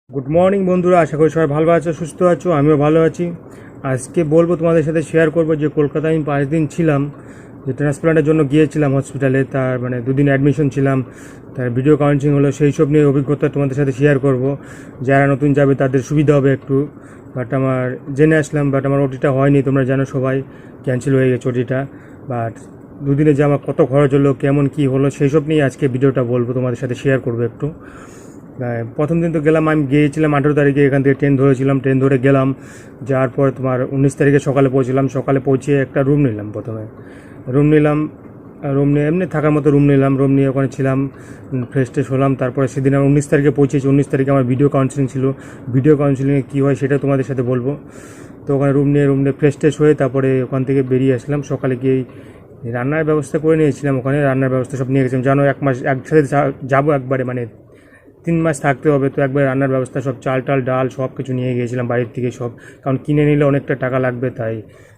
Good morning বন্ধুরা, আশা করি সবাই ভালো আছো, সুস্থ আছো। আমিও ভালো আছি। আজকে বলবো, তোমাদের সাথে শেয়ার করবো যে কলকাতায় আমি 5 দিন ছিলাম, যে ট্রান্সপ্লান্টের জন্য গিয়েছিলাম হসপিটালে। তার মানে 2 দিন অ্যাডমিশন ছিলাম, তার ভিডিও কাউন্সিলিং হলো, সেই সব নিয়ে অভিজ্ঞতা তোমাদের সাথে শেয়ার করব। যারা নতুন যাবে তাদের সুবিধা হবে একটু। বাট আমার জেনে আসলাম, বাট আমার ওটিটা হয়নি, তোমরা জানো সবাই, ক্যান্সেল হয়ে গেছে ওটিটা। বাট 2 দিনে যে আমার কত খরচ হলো, কেমন কি হলো, সেই সব নিয়ে আজকে ভিডিওটা বলবো, তোমাদের সাথে শেয়ার করবো একটু। প্রথম দিন তো গেলাম, আমি গিয়েছিলাম 18 তারিখে, এখান থেকে ট্রেন ধরেছিলাম, ট্রেন ধরে গেলাম। যাওয়ার পর তোমার 19 তারিখে সকালে পৌঁছলাম। সকালে পৌঁছে একটা রুম নিলাম। প্রথমে রুম নিলাম, রুম নিয়ে এমনি থাকার মতো রুম নিলাম। রুম নিয়ে ওখানে ছিলাম, ফ্রেশ ট্রেশ হলাম। তারপরে সেদিন আমি 19 তারিখে পৌঁছেছি। 19 তারিখে আমার ভিডিও কাউন্সিলিং ছিল। ভিডিও কাউন্সিলিংয়ে কী হয় সেটা তোমাদের সাথে বলবো। তো ওখানে রুম নিয়ে ফ্রেশ ট্রেশ হয়ে তারপরে ওখান থেকে বেরিয়ে আসলাম। সকালে গিয়ে রান্নার ব্যবস্থা করে নিয়েছিলাম। ওখানে রান্নার ব্যবস্থা সব নিয়ে গেছিলাম, জানো 1 মাস একসাথে যাবো একবারে, মানে 3 মাস থাকতে হবে। তো একবার রান্নার ব্যবস্থা সব, চাল টাল ডাল সব কিছু নিয়ে গিয়েছিলাম বাইরের থেকে সব, কারণ কিনে নিলে অনেকটা টাকা লাগবে, তাই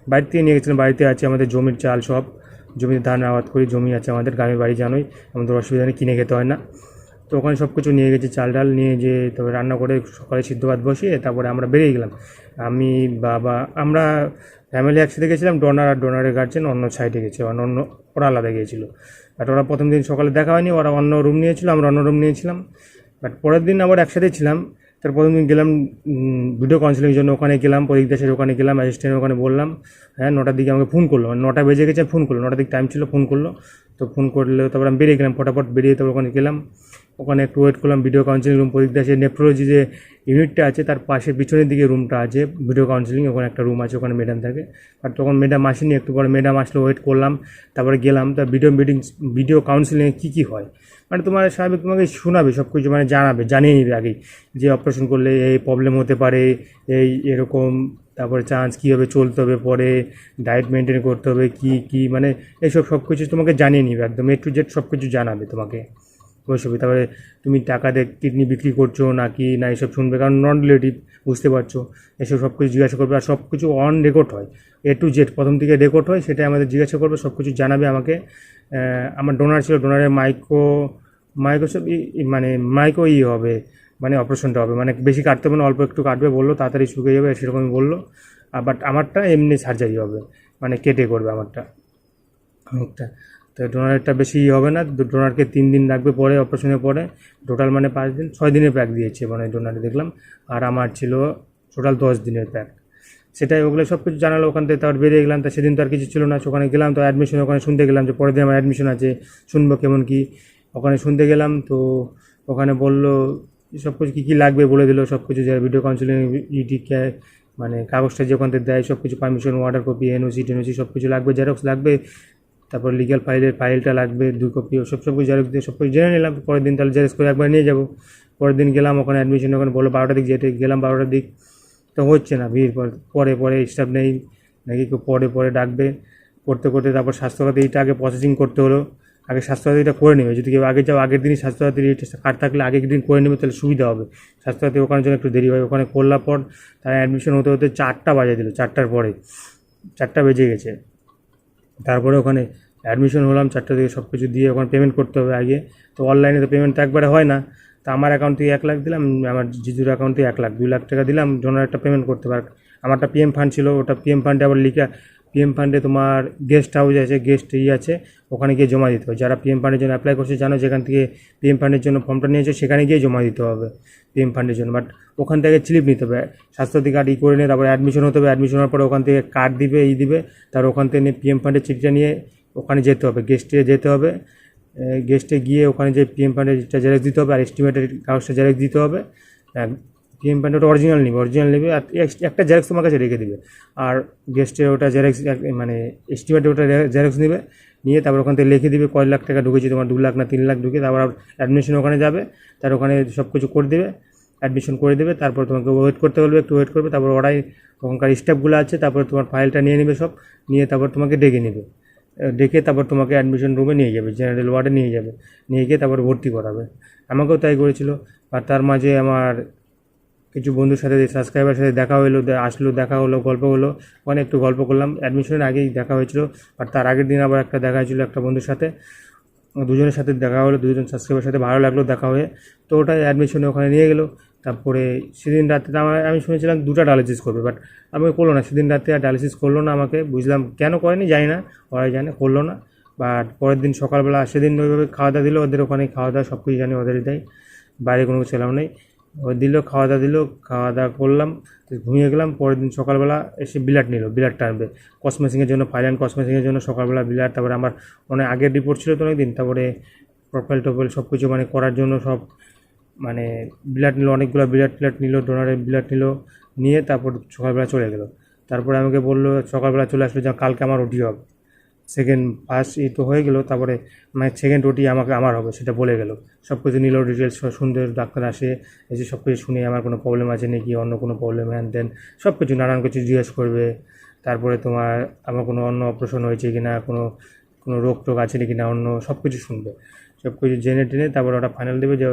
বাইরে থেকে নিয়ে গেছিলাম। বাড়িতে আছে আমাদের জমির চাল সব, জমিতে ধান আবাদ করি, জমি আছে আমাদের, গ্রামের বাড়ি জানোই, আমাদের অসুবিধা নেই, কিনে খেতে হয় না। তো ওখানে সব কিছু নিয়ে গেছি, চাল ডাল নিয়ে, যে তবে রান্না করে সকালে সিদ্ধ ভাত বসিয়ে তারপরে আমরা বেরিয়ে গেলাম। আমি, বাবা, আমরা ফ্যামিলি একসাথে গেছিলাম। ডোনার আর ডোনারের গার্জেন অন্য সাইডে গেছে, অন্য ওরা আলাদা গিয়েছিলো। বাট ওরা প্রথম দিন সকালে দেখা হয়নি, ওরা অন্য রুম নিয়েছিল, আমরা অন্য রুম নিয়েছিলাম। বাট পরের দিন আবার একসাথে ছিলাম। তার প্রথম দিন গেলাম ভিডিও কাউন্সিলিংয়ের জন্য, ওখানে গেলাম, প্রদীপ দাসের ওখানে গেলাম, অ্যাসিস্ট্যান্টের ওখানে বললাম। হ্যাঁ, 9টার দিকে আমাকে ফোন করলো, মানে 9টা বেজে গেছে, ফোন করলো, 9টার দিকে টাইম ছিল, ফোন করলো। তো ফোন করলে তারপর আমি বেরিয়ে গেলাম, ফটাফট বেরিয়ে তারপর ওখানে গেলাম। ওখানে একটু ওয়েট করলাম। ভিডিও কাউন্সিলিং রুম, প্রদীপ দাসের নেফ্রোলজি যে ইউনিটটা আছে তার পাশে পিছনের দিকে রুমটা আছে ভিডিও কাউন্সিলিং, ওখানে একটা রুম আছে, ওখানে ম্যাডাম থাকে। আর তখন ম্যাডাম আসেনি, একটু পরে ম্যাডাম আসলো, ওয়েট করলাম, তারপরে গেলাম। তা ভিডিও কাউন্সিলিংয়ে কী কী হয়, মানে তোমার স্বাভাবিক তোমাকে শোনাবে সব কিছু, মানে জানাবে, জানিয়ে নেবে আগেই যে অপারেশন করলে এই প্রবলেম হতে পারে, এরকম, তারপরে চান্স কীভাবে চলতে হবে, পরে ডায়েট মেনটেন করতে হবে, কী কী, মানে এইসব সব কিছু তোমাকে জানিয়ে নিবে, একদম A to Z সব কিছু জানাবে তোমাকে ওইসবই। তারপরে তুমি টাকা দিয়ে কিডনি বিক্রি করছো নাকি না, এসব শুনবে, কারণ নন রিলেটিভ, বুঝতে পারছো। এসব সব কিছু জিজ্ঞাসা করবে, আর সব কিছু অন রেকর্ড হয়, A to Z প্রথম থেকে রেকর্ড হয়, সেটাই আমাদের জিজ্ঞাসা করবে, সব কিছু জানাবে আমাকে। আমার ডোনার ছিল, ডোনারের মাইক্রো সব মানে মাইক্রো হবে, মানে অপারেশনটা হবে, মানে বেশি কাটতে হবে না, অল্প একটু কাটবে বললো, তাড়াতাড়ি শুকিয়ে যাবে সেরকমই বললো। বাট আমারটা এমনি সার্জারি হবে, মানে কেটে করবে আমারটা মুখটা। তো ডোনারেরটা বেশি হবে না, ডোনারকে 3 দিন লাগবে পরে, অপারেশনের পরে। টোটাল মানে 5 দিন, 6 দিনের প্যাক দিয়েছে মানে ডোনারে দেখলাম। আর আমার ছিল টোটাল 10 দিনের প্যাক। সেটাই, ওগুলো সব কিছু জানালো। ওখান থেকে তারপর বেরিয়ে গেলাম। তা সেদিন তো আর কিছু ছিল না, ওখানে গেলাম তো অ্যাডমিশন, ওখানে শুনতে গেলাম যে পরের দিন আমার অ্যাডমিশন আছে, শুনবো কেমন কি। ওখানে শুনতে গেলাম, তো ওখানে বললো সব কিছু কী কী লাগবে বলে দিল, সব কিছু, যারা ভিডিও কাউন্সিলিং মানে কাগজটা যে ওখান থেকে দেয়, সব কিছু, পারমিশন, ওয়াটার কপি, এনওসি টেনওসি সব কিছু লাগবে, জেরক্স লাগবে, তারপর লিগ্যাল ফাইলটা লাগবে 2 কপি, সব কিছু জেরক্স দিয়ে সব কিছু জেনে নিলাম। পরের দিন তাহলে জেরক্স করে একবার নিয়ে যাবো। পরের দিন গেলাম ওখানে অ্যাডমিশন, ওখানে বললো 12টার দিক যেতে, গেলাম 12টার দিক। তো হচ্ছে না, ভিড়, পরে পরে স্টাফ নেই নাকি, কেউ পরে পরে ডাকবে। করতে করতে তারপর স্বাস্থ্যসাথীটা আগে প্রসেসিং করতে হলো। আগে স্বাস্থ্যসাথীটা করে নেবে, যদি কেউ আগে যাও, আগের দিনই স্বাস্থ্যসাথীর কার্ড থাকলে আগের দিন করে নেবে, তাহলে সুবিধা হবে। স্বাস্থ্যসাথী ওখানে জন্য একটু দেরি হয়। ওখানে করলার পর তার অ্যাডমিশন হতে হতে 4টা বাজে দিল, 4টার পরে, 4টা বেজে গেছে। তারপরে ওখানে অ্যাডমিশন হলাম, 4টা থেকে সব কিছু দিয়ে ওখানে পেমেন্ট করতে হবে আগে। তো অনলাইনে তো পেমেন্ট তো একবারে হয় না। তো আমার অ্যাকাউন্ট থেকে 1 লাখ দিলাম, আমার জিজুর অ্যাকাউন্ট থেকে 1 লাখ, 2 লাখ টাকা দিলাম, ডোনার একটা পেমেন্ট করতে পার। আমারটা পিএম ফান্ড ছিল, ওটা পিএম ফান্ডে আবার লিখা, পিএম ফান্ডে তোমার গেস্ট হাউস আছে, গেস্ট আছে, ওখানে গিয়ে জমা দিতে হবে। যারা পিএম ফান্ডের জন্য অ্যাপ্লাই করছে জানো, যেখান থেকে পিএম ফান্ডের জন্য ফর্মটা নিয়েছে সেখানে গিয়ে জমা দিতে হবে পিএম ফান্ডের জন্য। বাট ওখান থেকে স্লিপ নিতে হবে, স্বাস্থ্যসাথী কার্ড করে নিয়ে তারপরে অ্যাডমিশন হতে হবে। অ্যাডমিশন হওয়ার পরে ওখান থেকে কার্ড দিবে, দিবে, তার ওখান থেকে নিয়ে পিএম ফান্ডের চিঠিটা নিয়ে ওখানে যেতে হবে, গেস্টে যেতে হবে। গেস্টে গিয়ে ওখানে যে পিএম ফান্ডের জেরক্স দিতে হবে, আর এস্টিমেটের কাগজটা জেরক্স দিতে হবে। পিএম ফান্ড ওটা অরিজিনাল নেবে, আর একটা জেরক্স তোমার কাছে রেখে দেবে। আর গেস্টের ওটা জেরক্স, মানে এস্টিমেটের ওটা জেরক্স নেবে, নিয়ে তারপর ওখান থেকে লিখে দিবে কয় লাখ টাকা ঢুকেছে তোমার, 2 লাখ না 3 লাখ ঢুকে। তারপর অ্যাডমিশন ওখানে যাবে, তার ওখানে সব কিছু করে দেবে, অ্যাডমিশন করে দেবে। তারপর তোমাকে ওয়েট করতে বলবে, একটু ওয়েট করবে। তারপর ওরাই ওখানকার স্টাফগুলো আছে, তারপর তোমার ফাইলটা নিয়ে নেবে সব, নিয়ে তারপর তোমাকে ডেকে নেবে, ডেকে তারপর তোমাকে অ্যাডমিশন রুমে নিয়ে যাবে, জেনারেল ওয়ার্ডে নিয়ে যাবে, নিয়ে গিয়ে তারপর ভর্তি করাবে। আমাকেও তাই করেছিল। আর তার মাঝে আমার কিছু বন্ধুর সাথে, সাবস্ক্রাইবার সাথে দেখা হলো, আসলো, দেখা হলো, গল্প হলো, ওখানে একটু গল্প করলাম। অ্যাডমিশনের আগেই দেখা হয়েছিল, আর তার আগের দিন আবার একটা দেখা হয়েছিল একটা বন্ধুর সাথে, দুজনের সাথে দেখা হলো, দুজন সাবস্ক্রাইবার সাথে ভালো লাগলো দেখা হয়ে। তো ওটাই অ্যাডমিশনে ওখানে নিয়ে গেলো, তারপরে সেদিন রাতে আমি শুনেছিলাম 2টা ডায়ালিসিস করবে, বাট আমাকে করলো না সেদিন রাতে, আর ডায়ালিসিস করলো না আমাকে, বুঝলাম কেন করেনি জানি না, ওরাই জানে, করলো না। বাট পরের দিন সকালবেলা সেদিন ওইভাবে খাওয়া দাওয়া দিল, ওদের ওখানে খাওয়া দাওয়া সব কিছু জানি ওদেরই দেয়, বাইরে কোনো কিছু এলাও নেই। ও দিল, খাওয়া দাওয়া দিল, খাওয়া দাওয়া করলাম, ঘুমিয়ে গেলাম। পরের দিন সকালবেলা এসে ব্লাড নিল, ব্লাড টানবে কসমেসিংয়ের জন্য, ফাইল অ্যান্ড কসমেসিংয়ের জন্য সকালবেলা ব্লাড। তারপরে আমার অনেক আগের রিপোর্ট ছিল তো অনেকদিন, তারপরে প্রোফাইল টোফাইল সব কিছু মানে করার জন্য সব মানে ব্লাড নিল, অনেকগুলো ব্লাড নিল, ডোনারের ব্লাড নিল, নিয়ে তারপর সকালবেলা চলে গেল। তারপরে আমাকে বললো সকালবেলা চলে আসলো যে কালকে আমার ওটি হবে, ফার্স্ট ই তো হয়ে গেল, তারপরে মানে সেকেন্ড ওটি আমার হবে সেটা বলে গেল। সব কিছু নিল, ডিটেলস সুন্দর, ডাক্তার আসে, এসে সব কিছু শুনে আমার কোনো প্রবলেম আছে নাকি, অন্য কোনো প্রবলেম, হ্যান দেন সব কিছু নানান কিছু জিজ্ঞেস করবে। তারপরে তোমার আমার কোনো অন্য অপারেশন হয়েছে কি না, কোনো কোনো রোগ টোগ আছে নাকি না, অন্য সব কিছু শুনবে। সব কিছু জেনে টেনে তারপরে ওটা ফাইনাল দেবে যে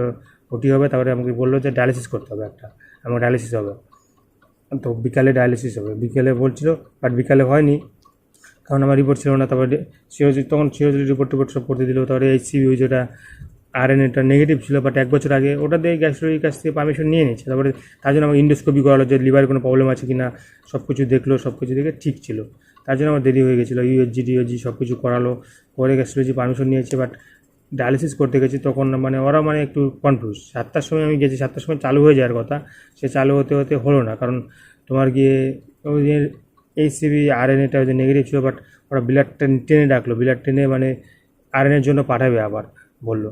ওটি হবে। তারপরে আমাকে বললো যে ডায়ালিসিস করতে হবে একটা, আমার ডায়ালিসিস হবে। তো বিকালে ডায়ালিসিস হবে, বিকেলে বলছিল, বাট বিকালে হয়নি কারণ আমার রিপোর্ট ছিল না। তারপরে তখন সিরোজি রিপোর্ট সব করতে দিল। তারপরে এইচসিভি যেটা আরএনএটা নেগেটিভ ছিল, বাট 1 বছর আগে, ওটা দিয়ে গ্যাস্ট্রোলজির কাছ থেকে পারমিশন নিয়ে নিচ্ছে। তারপরে তার জন্য আমার ইন্ডোস্কোপি করালো যে লিভারে কোনো প্রবলেম আছে কি না, সব কিছু দেখলো, সব কিছু দেখে ঠিক ছিল। তার জন্য আমার দেরি হয়ে গেছিলো, ইউএসজি সব কিছু করালো, করে গ্যাস্ট্রোলজি পারমিশন নিয়েছে। বাট ডায়ালিসিস করতে গেছি তখন মানে ওরা মানে একটু কনফিউজ। 7টার সময় আমি গেছি, 7টার সময় চালু হয়ে যাওয়ার কথা, সে চালু হতে হতে হলো না। কারণ তোমার গিয়ে ওই যে এইচসিভি আরএনএটা ওই যে নেগেটিভ ছিল, বাট ওরা ব্লাডটা টেনে ডাকলো, ব্লাড টেনে মানে আরএনএর জন্য পাঠাবে, আবার বললো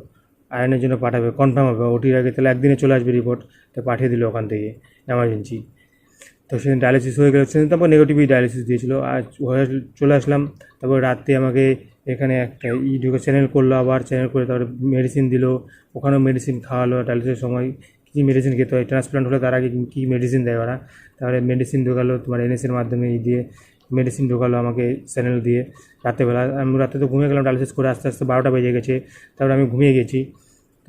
আয়নের জন্য পাঠাবে, কনফার্ম হবে ওটির আগে, তাহলে একদিনে চলে আসবে রিপোর্ট। তো পাঠিয়ে দিল ওখান থেকে এমার্জেন্সি। তো সেদিন ডায়ালিসিস হয়ে গেল, সেদিন তারপর নেগেটিভই ডায়ালিসিস দিয়েছিল, আর চলে আসলাম। তারপর রাত্রে আমাকে এখানে একটা ঢুকে চ্যানেল করলো, আবার চ্যানেল করে তারপরে মেডিসিন দিল, ওখানেও মেডিসিন খাওয়ালো। ডায়ালিসিসের সময় কী মেডিসিন খেতে হয়, ট্রান্সপ্লান্ট হলে তার আগে কী মেডিসিন দেয় ওরা, তারপরে মেডিসিন ঢোকালো তোমার এনএসের মাধ্যমে দিয়ে মেডিসিন ঢোকালো আমাকে চ্যানেল দিয়ে। রাত্রেবেলা আমি রাতে তো ঘুমিয়ে গেলাম, ডায়ালিসিস করে আস্তে আস্তে 12টা বেজে গেছে, তারপরে আমি ঘুমিয়ে গেছি।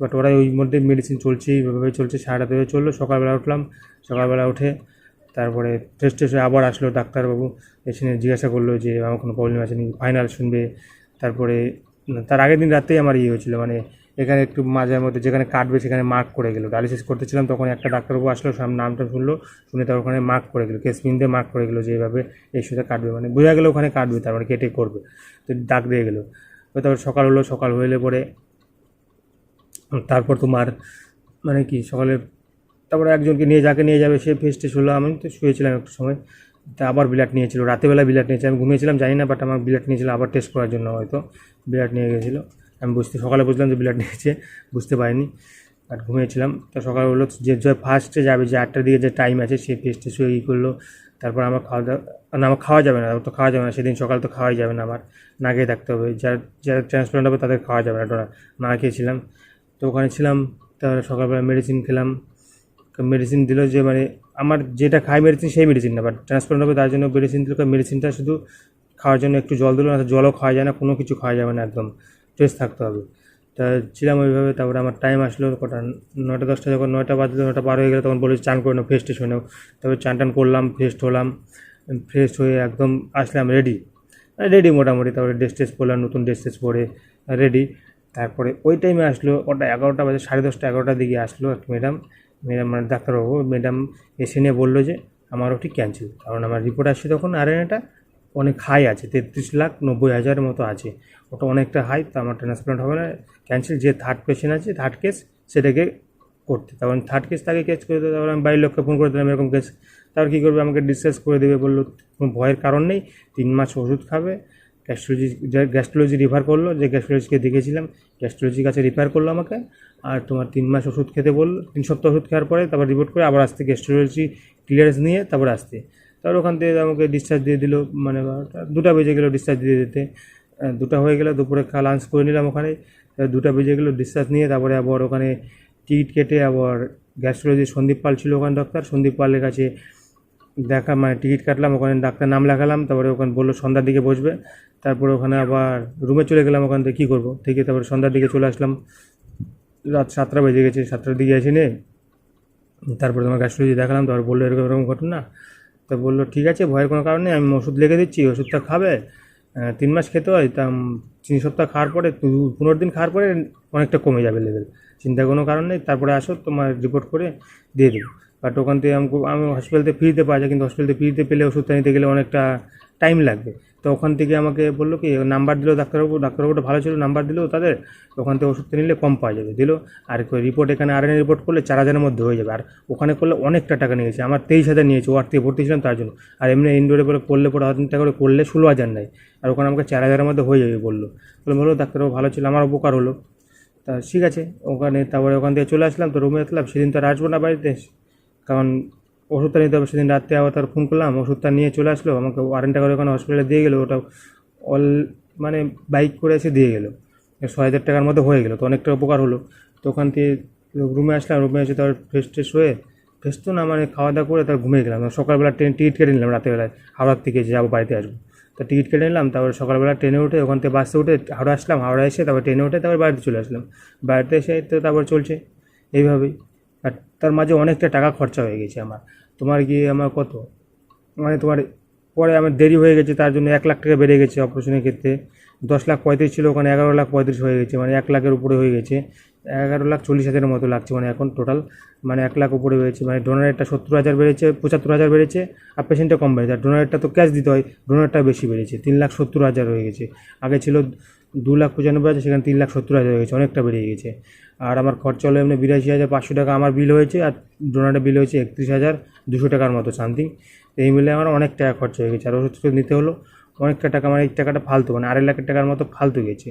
বাট ওরা ওই মধ্যে মেডিসিন চলছে, এইভাবে চলছে, 7:30 ধরে চললো। সকালবেলা উঠলাম, সকালবেলা উঠে তারপরে টেস্ট হয়ে আবার আসলো ডাক্তারবাবু, এসে জিজ্ঞাসা করলো যে আমার কোনো প্রবলেম আছে নাকি, ফাইনাল শুনবে। তারপরে তার আগের দিন রাতেই আমার হয়েছিলো, মানে এখানে একটু মাঝের মধ্যে যেখানে কাটবে সেখানে মার্ক করে গেলো। ডায়ালিসিস করতেছিলাম তখন একটা ডাক্তারবাবু আসলো, সব নামটা শুনলো, শুনে তার ওখানে মার্ক করে গেলো, কেস পিন দিয়ে মার্ক করে গেলো যে এইভাবে এই সুতা কাটবে, মানে বোঝা গেলো ওখানে কাটবে, তারপরে কেটে করবে। তো দাগ দিয়ে গেলো। তারপর সকাল হলো, সকাল হলে পরে তারপর তোমার মানে কি সকালে তারপরে একজনকে নিয়ে যাকে নিয়ে যাবে সে ফেস টেস্ট হলো। আমি তো শুয়েছিলাম একটু সময়, তা আবার ব্লাড নিয়েছিল, রাতেবেলা ব্লাড নিয়েছে, আমি ঘুমিয়েছিলাম জানি না, বাট আমার ব্লাড নিয়েছিল আবার টেস্ট করার জন্য, হয়তো ব্লাড নিয়ে গেছিলো। আমি সকালে বুঝলাম যে ব্লাড নিয়েছে, বুঝতে পারিনি, বাট ঘুমিয়েছিলাম। তো সকালে হলো যে ফার্স্টে যাবে, যে 8টার দিকে যে টাইম আছে, সে ফেস টেস্ট ই করলো। তারপর আমার খাওয়া দাওয়া, না আমার খাওয়া যাবে না, তো খাওয়া যাবে না সেদিন সকাল, তো খাওয়াই যাবে না, আমার না খেয়ে থাকতে হবে। যারা যারা ট্রান্সপ্লান্ট হবে তাদের খাওয়া যাবে না, না খেয়েছিলাম। তো ওখানে ছিলাম, তারপরে সকালবেলা মেডিসিন খেলাম। মেডিসিন দিল যে মানে আমার যেটা খাই মেডিসিন সেই মেডিসিন না, বাট ট্রান্সপ্লান্ট হবে তার জন্য মেডিসিন দিল। মেডিসিনটা শুধু খাওয়ার জন্য একটু জল দিল, না জলও খাওয়া যায় না, কোনো কিছু খাওয়া যাবে না, একদম ফ্রেশ থাকতে হবে। তা ছিলাম ওইভাবে। তারপরে আমার টাইম আসলো কটা, 9টা 10টা, যখন 9টা বাজলো, 9টা পার হয়ে গেলো, তখন বলেছি চান করে নাও, ফ্রেশ টেস্ট হয়ে নাও। তারপরে চান টান করলাম, ফ্রেশ হলাম, ফ্রেশ হয়ে একদম আসলাম রেডি মোটামুটি। তারপরে ড্রেস টেস্ট পরলাম, নতুন ড্রেস টেস্ট পরে রেডি। তারপরে ওই টাইমে আসলো, ওটা 11টা বাজে, 10:30 11টার দিকে আসলো এক ম্যাডাম মানে ডাক্তারবাবু। ম্যাডাম এসে নিয়ে বললো যে আমার ওটি ক্যান্সেল, কারণ আমার রিপোর্ট আসছে তখন আরএনএটা অনেক হাই আছে, 33,90,000 মতো আছে, ওটা অনেকটা হাই, তো আমার ট্রান্সপ্লান্ট হবে না, ক্যান্সেল। যে থার্ড পেশেন্ট আছে, থার্ড কেস, সেটাকে করতে, তখন থার্ড কেস তাকে কেস করে দেবে। তারপর আমি বাড়ির লোককে ফোন করে দিলাম এরকম কেস। তারপর কী করবে, আমাকে ডিসচার্জ করে দেবে বললো, কোনো ভয়ের কারণ নেই, 3 মাস ওষুধ খাবে। গ্যাস্ট্রোলজি রিফার করলো, যে গ্যাস্ট্রোলজিকে দেখেছিলাম, গ্যাস্ট্রোলজির কাছে রিফার করলো আমাকে। আর তোমার 3 মাস ওষুধ খেতে বললো, 3 সপ্তাহ ওষুধ খাওয়ার পরে তারপর রিপোর্ট করে আবার আসতে, গ্যাস্ট্রোলজি ক্লিয়ারেন্স নিয়ে তারপর আসতে। তারপর ওখান থেকে আমাকে ডিসচার্জ দিয়ে দিল, মানে 2টা বেজে গেলো ডিসচার্জ দিয়ে দিতে। 2টা হয়ে গেলো, দুপুরে লাঞ্চ করে নিলাম ওখানে, 2টা বেজে গেলো ডিসচার্জ নিয়ে। তারপরে আবার ওখানে টিকিট কেটে আবার গ্যাস্ট্রোলজি সন্দীপ পাল ছিল ওখানে ডাক্তার, সন্দীপ পালের কাছে দেখা, মানে টিকিট কাটলাম, ওখানে ডাক্তার নাম লেখালাম। তারপরে ওখানে বললো সন্ধ্যার দিকে বসবে। তারপরে ওখানে আবার রুমে চলে গেলাম, ওখান থেকে কী করবো থেকে তারপরে সন্ধ্যার দিকে চলে আসলাম। রাত 7টা বেজে গেছে, 7টার দিকে এসে নে তারপরে তোমার গ্যাস্ট্রোলজি দেখালাম। তারপর বললো এরকম এরকম ঘটনা। তো বললো ঠিক আছে, ভয়ের কোনো কারণ নেই, আমি ওষুধ লিখে দিচ্ছি, ওষুধটা খাবে, 3 মাস খেতে হয়, তা 3 সপ্তাহ খাওয়ার পরে 15 দিন খাওয়ার পরে অনেকটা কমে যাবে লেভেল, চিন্তার কোনো কারণ নেই। তারপরে আসো, তোমার রিপোর্ট করে দিয়ে দেবো। বাট ওখান থেকে আমি হসপিটালতে ফ্রিতে পাওয়া যায়, কিন্তু হসপিটালতে ফ্রিতে পেলে ওষুধটা নিতে গেলে অনেকটা টাইম লাগবে। তো ওখান থেকে আমাকে বললো কি, নাম্বার দিল ডাক্তারবাবুটা ভালো ছিল, নাম্বার দিল তাদের, ওখান থেকে ওষুধটা নিলে কম পাওয়া যাবে দিল। আর রিপোর্ট এখানে আরএনএ রিপোর্ট করলে 4,000-এর মধ্যে হয়ে যাবে, আর ওখানে করলে অনেকটা টাকা নিয়েছে, আমার 23,000 নিয়েছে, ওয়ার থেকে ভর্তি ছিলাম তার জন্য। আর এমনি ইনডোরে করলে পরে 1,000 টাকা করে করলে 16,000 নেয়, আর ওখানে আমাকে 4,000-এর মধ্যে হয়ে যাবে বললো ডাক্তারবাবু ভালো ছিল, আমার উপকার হলো। তা ঠিক আছে, তারপরে ওখান থেকে চলে আসলাম, তো রুমে আসলাম। সেদিন তো আর আসবো না বাড়িতে, কারণ ওষুধটা নিতে হবে। সেদিন রাত্রে আবার তার ফোন করলাম, ওষুধটা নিয়ে চলে আসলো, আমাকে 1,000 করে ওখানে হসপিটালে দিয়ে গেলো। ওটা অল মানে বাইক করে এসে দিয়ে গেলো, 6,000 টাকার মধ্যে হয়ে গেলো, তো অনেকটা উপকার হলো। তো ওখান থেকে রুমে আসলাম, রুমে এসে তার ফ্রেশ ট্রেশ হয়ে, ফ্রেশ তো না মানে খাওয়া দাওয়া করে তার ঘুমিয়ে গেলাম। সকালবেলা টিকিট কেটে নিলাম রাতেরবেলায়, হাওড়ার থেকে যাবো বাড়িতে আসবো, তা টিকিট কেটে নিলাম। তারপরে সকালবেলা ট্রেনে উঠে, ওখান থেকে বাসে উঠে হাওড়া আসলাম, হাওড়া এসে তারপর ট্রেনে উঠে তারপর বাড়িতে চলে আসলাম। বাড়িতে এসে তো তারপর চলছে এইভাবেই। আর তার মাঝে অনেকটা টাকা খরচা হয়ে গেছে আমার। তোমার গিয়ে আমার কত, মানে তোমার পরে আমার দেরি হয়ে গেছে, তার জন্য 1,00,000 টাকা বেড়ে গেছে অপারেশনের ক্ষেত্রে। 10,35,000 ছিল, ওখানে 11,35,000 হয়ে গেছে, মানে 1,00,000-এর উপরে হয়ে গেছে। 11,40,000-এর মতো লাগছে, মানে এখন টোটাল মানে 1,00,000 উপরে হয়েছে। মানে ডোনারেরটা 70,000 বেড়েছে, 75,000 বেড়েছে, আর পেশেন্টটা কম বেড়েছে। আর ডোনারেরটা তো ক্যাশ দিতে হয়, ডোনারটা বেশি বেড়েছে, 3,70,000 হয়ে গেছে। আগে ছিল 2,95,000, সেখানে 3,70,000 হয়ে গেছে, অনেকটা বেড়ে গেছে। আর আমার খরচা হলো এমনি 82,500 টাকা আমার বিল হয়েছে, আর ডোনারের বিল হয়েছে 31,200 টাকার মতো সামথিং। এই মিলে আমার অনেক টাকা খরচা হয়ে গেছে, আর ওষুধ নিতে হলো অনেকটা টাকা। মানে এই টাকাটা ফালতু, মানে 2.5 লাখ টাকার মতো ফালতু গেছে,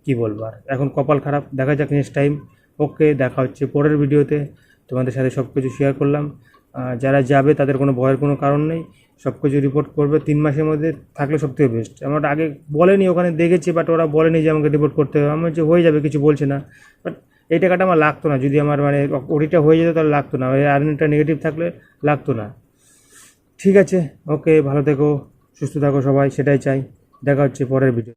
কী বলবো। আর এখন কপাল খারাপ, দেখা যাক নেক্সট টাইম। ওকে, দেখা হচ্ছে পরের ভিডিওতে। তোমাদের সাথে সব কিছু শেয়ার করলাম। যারা যাবে তাদের কোনো ভয়ের কোনো কারণ নেই, সব কিছু রিপোর্ট করবে 3 মাসের মধ্যে থাকলে সবথেকে বেস্ট। আমার আগে বলেনি, ওখানে দেখেছি, বাট ওরা বলেনি যে আমাকে রিপোর্ট করতে হবে। আমার যে হয়ে যাবে, কিছু বলছে না। বাট এই টাকাটা আমার লাগতো না, যদি আমার মানে ওটিটা হয়ে যেত তাহলে লাগতো না, আর্নিংটা নেগেটিভ থাকলে লাগতো না। ঠিক আছে, ওকে, ভালো থেকো, সুস্থ থাকো সবাই, সেটাই চাই। দেখা হচ্ছে পরের ভিডিও।